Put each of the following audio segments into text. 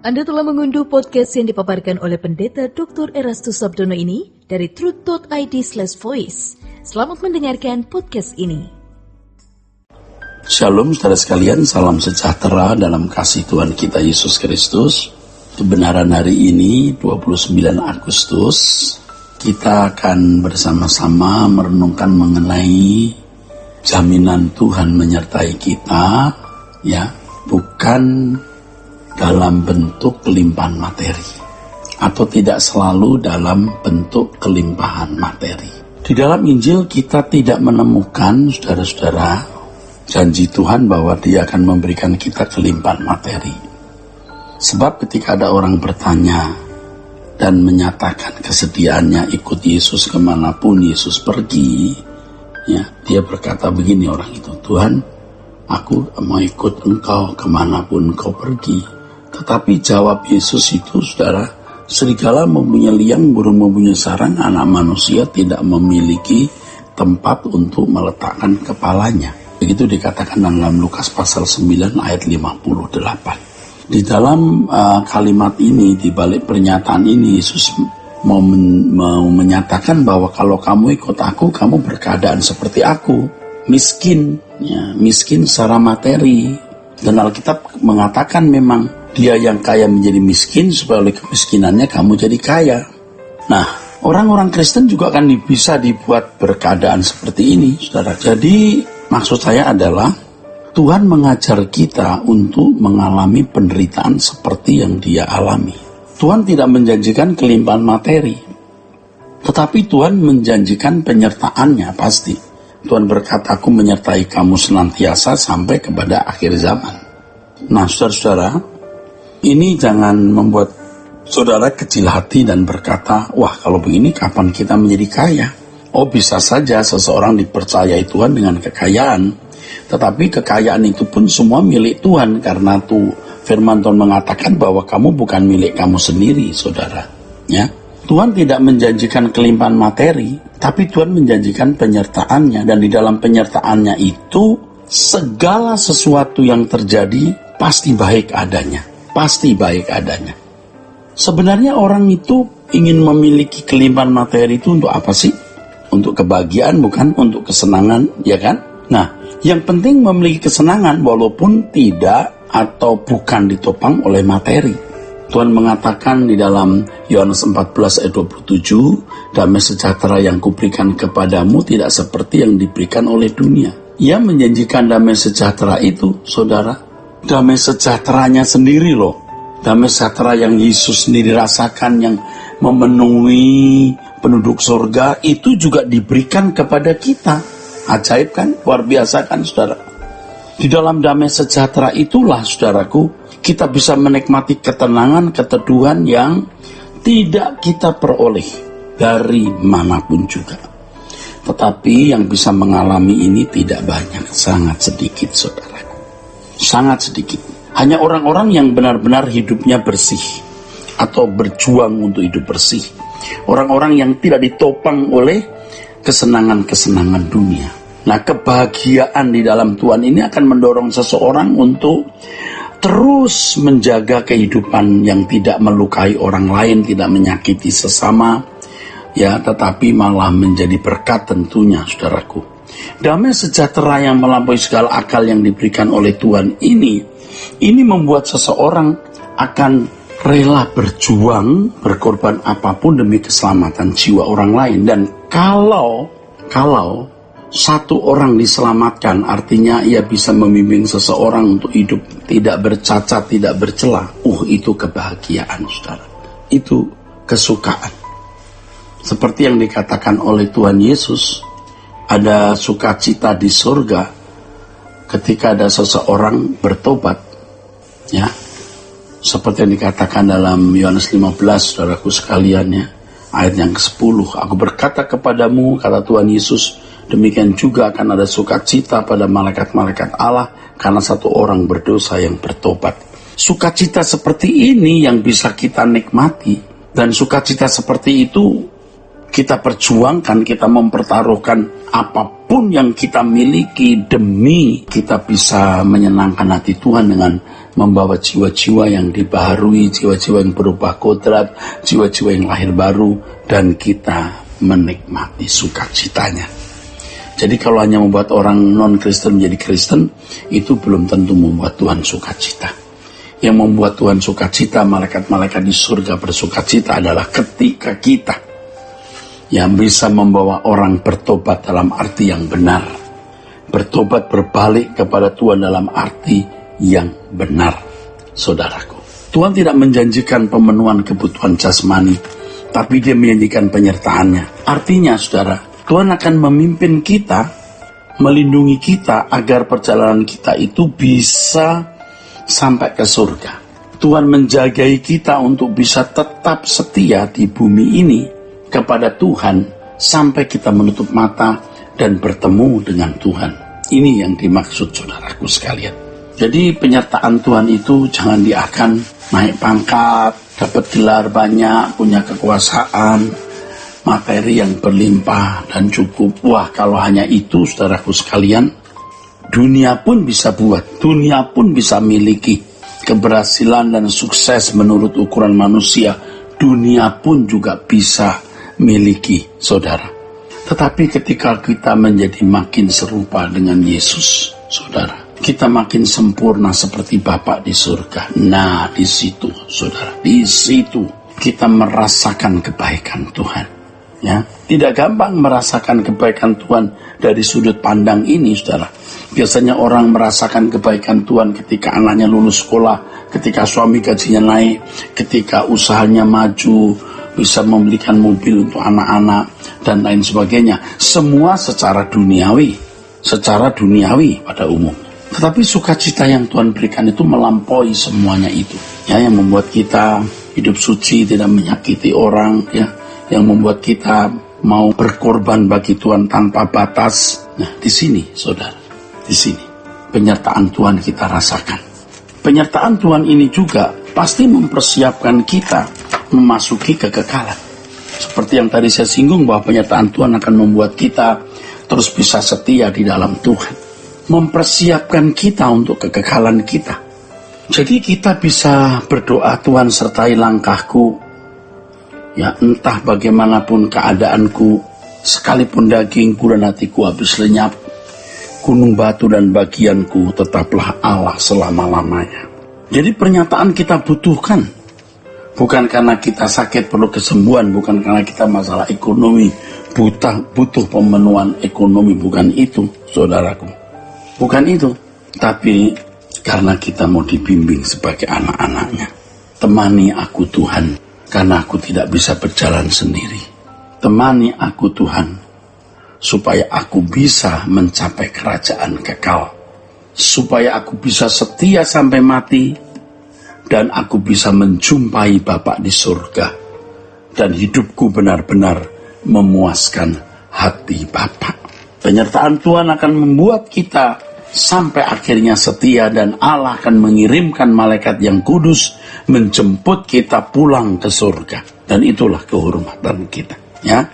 Anda telah mengunduh podcast yang dipaparkan oleh Pendeta Dr. Erastus Sabdono ini dari truth.id/voice. Selamat mendengarkan podcast ini. Shalom saudara sekalian, salam sejahtera dalam kasih Tuhan kita Yesus Kristus. Kebenaran hari ini 29 Agustus, kita akan bersama-sama merenungkan mengenai jaminan Tuhan menyertai kita, ya, bukan dalam bentuk kelimpahan materi, atau tidak selalu dalam bentuk kelimpahan materi. Di dalam Injil kita tidak menemukan, saudara-saudara, janji Tuhan bahwa Dia akan memberikan kita kelimpahan materi. Sebab ketika ada orang bertanya dan menyatakan kesediaannya ikut Yesus kemanapun Yesus pergi, ya, dia berkata begini orang itu, Tuhan, aku mau ikut Engkau kemanapun Engkau pergi. Tetapi jawab Yesus itu, saudara, serigala mempunyai liang, burung mempunyai sarang, anak manusia tidak memiliki tempat untuk meletakkan kepalanya. Begitu dikatakan dalam Lukas pasal 9 ayat 58. Di dalam kalimat ini, di balik pernyataan ini, Yesus mau menyatakan bahwa kalau kamu ikut aku, kamu berkeadaan seperti aku, miskin, ya, miskin secara materi. Dan Alkitab mengatakan memang Dia yang kaya menjadi miskin supaya oleh kemiskinannya kamu jadi kaya. Nah, orang-orang Kristen juga akan bisa dibuat berkeadaan seperti ini, saudara. Jadi maksud saya adalah Tuhan mengajar kita untuk mengalami penderitaan seperti yang Dia alami. Tuhan tidak menjanjikan kelimpahan materi, tetapi Tuhan menjanjikan penyertaannya pasti. Tuhan berkata, aku menyertai kamu senantiasa sampai kepada akhir zaman. Nah, saudara-saudara, ini jangan membuat saudara kecil hati dan berkata, wah kalau begini kapan kita menjadi kaya? Oh, bisa saja seseorang dipercayai Tuhan dengan kekayaan, tetapi kekayaan itu pun semua milik Tuhan, karena firman Tuhan mengatakan bahwa kamu bukan milik kamu sendiri, saudara. Ya, Tuhan tidak menjanjikan kelimpahan materi, tapi Tuhan menjanjikan penyertaannya, dan di dalam penyertaannya itu segala sesuatu yang terjadi pasti baik adanya. Pasti baik adanya. Sebenarnya orang itu ingin memiliki kelimpahan materi itu untuk apa sih? Untuk kebahagiaan, bukan untuk kesenangan, ya kan? Nah, yang penting memiliki kesenangan walaupun tidak atau bukan ditopang oleh materi. Tuhan mengatakan di dalam Yohanes 14 ayat 27, damai sejahtera yang kuberikan kepadamu tidak seperti yang diberikan oleh dunia. Ia menjanjikan damai sejahtera itu, saudara, damai sejahteranya sendiri loh. Damai sejahtera yang Yesus sendiri rasakan, yang memenuhi penduduk surga, itu juga diberikan kepada kita. Ajaib kan? Luar biasa kan, saudara? Di dalam damai sejahtera itulah, saudaraku, kita bisa menikmati ketenangan, keteduhan yang tidak kita peroleh dari manapun juga. Tetapi yang bisa mengalami ini tidak banyak, sangat sedikit, saudara. Sangat sedikit. Hanya orang-orang yang benar-benar hidupnya bersih atau berjuang untuk hidup bersih. Orang-orang yang tidak ditopang oleh kesenangan-kesenangan dunia. Nah, kebahagiaan di dalam Tuhan ini akan mendorong seseorang untuk terus menjaga kehidupan yang tidak melukai orang lain, tidak menyakiti sesama, ya, tetapi malah menjadi berkat tentunya, saudaraku. Damai sejahtera yang melampaui segala akal yang diberikan oleh Tuhan ini membuat seseorang akan rela berjuang, berkorban apapun demi keselamatan jiwa orang lain. Dan kalau satu orang diselamatkan, artinya ia bisa membimbing seseorang untuk hidup tidak bercacat, tidak bercela. Itu kebahagiaan, saudara. Itu kesukaan. Seperti yang dikatakan oleh Tuhan Yesus, ada sukacita di surga ketika ada seseorang bertobat, ya, seperti yang dikatakan dalam Yohanes 15, saudaraku sekalian, ya, ayat yang ke-10. Aku berkata kepadamu, kata Tuhan Yesus, demikian juga akan ada sukacita pada malaikat-malaikat Allah karena satu orang berdosa yang bertobat. Sukacita seperti ini yang bisa kita nikmati, dan sukacita seperti itu kita perjuangkan, kita mempertaruhkan apapun yang kita miliki demi kita bisa menyenangkan hati Tuhan dengan membawa jiwa-jiwa yang dibaharui, jiwa-jiwa yang berubah kodrat, jiwa-jiwa yang lahir baru, dan kita menikmati sukacitanya. Jadi kalau hanya membuat orang non-Kristen menjadi Kristen, itu belum tentu membuat Tuhan sukacita. Yang membuat Tuhan sukacita, malaikat-malaikat di surga bersukacita adalah ketika kita yang bisa membawa orang bertobat dalam arti yang benar. Bertobat berbalik kepada Tuhan dalam arti yang benar, saudaraku. Tuhan tidak menjanjikan pemenuhan kebutuhan jasmani, tapi Dia menjanjikan penyertaannya. Artinya, saudara, Tuhan akan memimpin kita, melindungi kita agar perjalanan kita itu bisa sampai ke surga. Tuhan menjagai kita untuk bisa tetap setia di bumi ini kepada Tuhan sampai kita menutup mata dan bertemu dengan Tuhan. Ini yang dimaksud, saudaraku sekalian. Jadi penyertaan Tuhan itu jangan diakan naik pangkat, dapat gelar banyak, punya kekuasaan, materi yang berlimpah dan cukup. Wah, kalau hanya itu, saudaraku sekalian, dunia pun bisa buat, dunia pun bisa miliki keberhasilan dan sukses menurut ukuran manusia. Dunia pun juga bisa miliki, saudara. Tetapi ketika kita menjadi makin serupa dengan Yesus, saudara, kita makin sempurna seperti Bapa di surga. Nah, di situ, saudara, di situ kita merasakan kebaikan Tuhan. Ya, tidak gampang merasakan kebaikan Tuhan dari sudut pandang ini, saudara. Biasanya orang merasakan kebaikan Tuhan ketika anaknya lulus sekolah, ketika suami gajinya naik, ketika usahanya maju, bisa membelikan mobil untuk anak-anak, dan lain sebagainya. Semua secara duniawi pada umumnya. Tetapi sukacita yang Tuhan berikan itu melampaui semuanya itu. Ya, yang membuat kita hidup suci, tidak menyakiti orang, ya, yang membuat kita mau berkorban bagi Tuhan tanpa batas. Nah, di sini, saudara, di sini penyertaan Tuhan kita rasakan. Penyertaan Tuhan ini juga pasti mempersiapkan kita memasuki kekekalan. Seperti yang tadi saya singgung, bahwa penyertaan Tuhan akan membuat kita terus bisa setia di dalam Tuhan, mempersiapkan kita untuk kekekalan kita. Jadi kita bisa berdoa, Tuhan sertai langkahku, ya, entah bagaimanapun keadaanku, sekalipun dagingku dan hatiku habis lenyap, gunung batu dan bagianku, tetaplah Allah selama-lamanya. Jadi pernyataan kita butuhkan, bukan karena kita sakit perlu kesembuhan, bukan karena kita masalah ekonomi butuh pemenuhan ekonomi, bukan itu, saudaraku. Bukan itu, tapi karena kita mau dibimbing sebagai anak-anaknya. Temani aku Tuhan, karena aku tidak bisa berjalan sendiri. Temani aku Tuhan, supaya aku bisa mencapai kerajaan kekal. Supaya aku bisa setia sampai mati, dan aku bisa menjumpai Bapa di surga. Dan hidupku benar-benar memuaskan hati Bapa. Penyertaan Tuhan akan membuat kita sampai akhirnya setia, dan Allah akan mengirimkan malaikat yang kudus menjemput kita pulang ke surga. Dan itulah kehormatan kita, ya.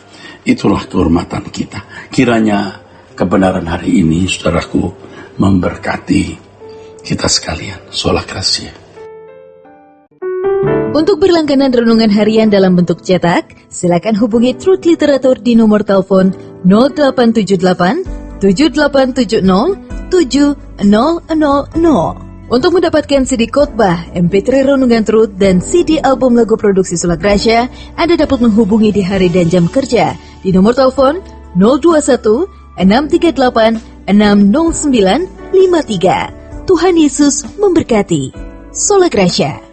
Itulah kehormatan kita. Kiranya kebenaran hari ini, saudaraku, memberkati kita sekalian. Sola Gracia. Untuk berlangganan renungan harian dalam bentuk cetak, silakan hubungi Truth Literatur di nomor telepon 0878 7870 7000. Untuk mendapatkan CD khotbah, MP3 renungan Truth, dan CD album lagu produksi Sola Gracia, Anda dapat menghubungi di hari dan jam kerja di nomor telepon 021 638 60953. Tuhan Yesus memberkati. Sola Gracia.